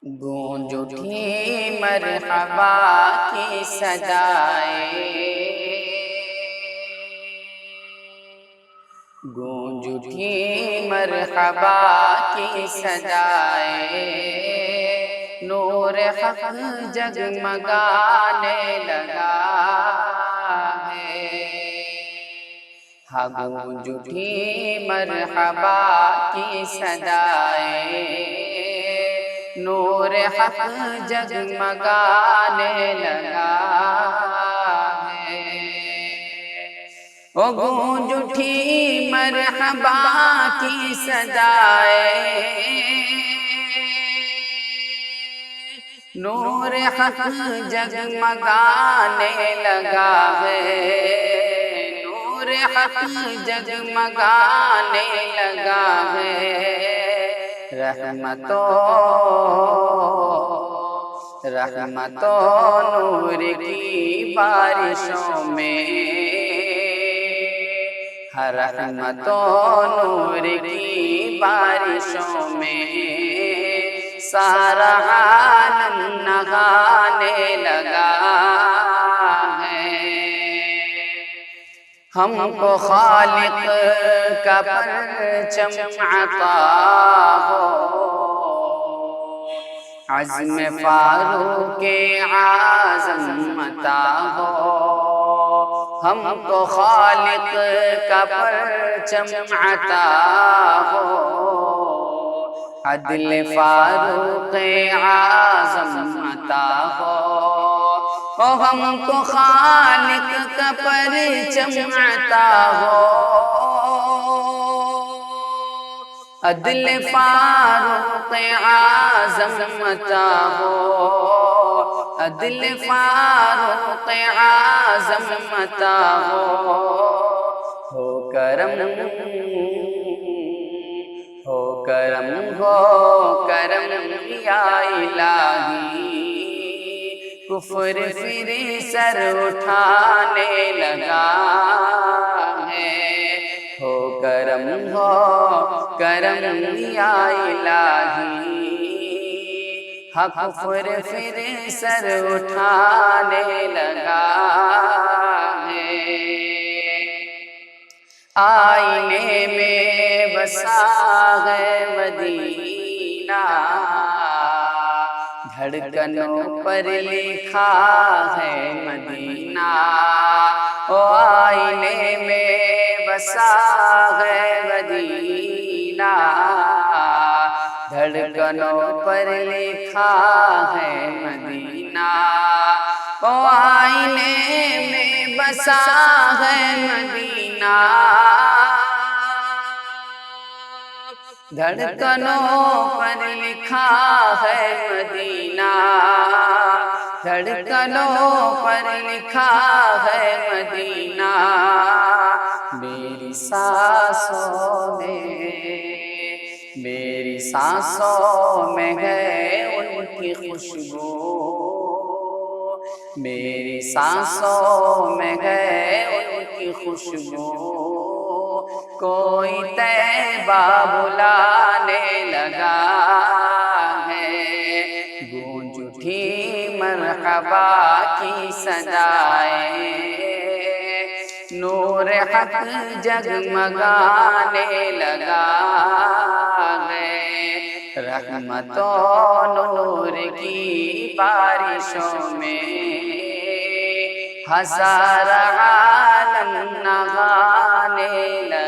گونج اٹھی مرحبا کی صدائیں، گونج اٹھی مرحبا کی صدائیں، نور حق جگمگانے لگا ہے۔ ہاں گونج اٹھی مرحبا کی صدائیں، نور حق جگمگانے لگا ہے۔ او گونج اٹھی مرحبا کی صدائیں، نور حق جگمگانے لگا ہے، نور حق جگمگانے لگا ہے۔ رحمتوں نور کی بارشوں میں، ہر رحمتوں نور کی بارشوں میں، سارا عالم نہانے لگا ہے۔ ہم کو خالق کا پرچم عطا ہو، عزم فاروق اعظم عطا ہو۔ ہم کو خالق کا پرچم عطا ہو، عدل فاروق اعظم عطا ہو۔ ہم کو خالق کا پرچم عطا ہو، عدل فاروق اعظم عطا ہو، عدل فاروق اعظم عطا ہو۔ کرم ہو کرم ہو کرم یا الہی، کفر پھر سر اٹھانے لگا ہے۔ ہو کرم یا الہی، ہاں کفر پھر سر اٹھانے لگا ہے۔ آئینے میں بسا ہے مدینہ، دھڑکنوں پر لکھا ہے مدینہ۔ او آئینے میں بسا ہے مدینہ، دھڑکنوں پر لکھا ہے مدینہ۔ او آئینے میں بسا ہے مدینہ، دھڑکنوں پر لکھا ہے مدینہ، دھڑکنوں پر لکھا ہے مدینہ۔ میری سانسوں میں ہے ان کی خوشبو، میری سانسوں میں ہے ان کی خوشبو۔ کوئی طیبہ بلانے لگا ہے، گونج اٹھی مرحبا کی صدائیں، نور حق جگمگانے لگا ہے۔ رحمتوں نور کی بارشوں میں، ہزار عالم نہانے لگا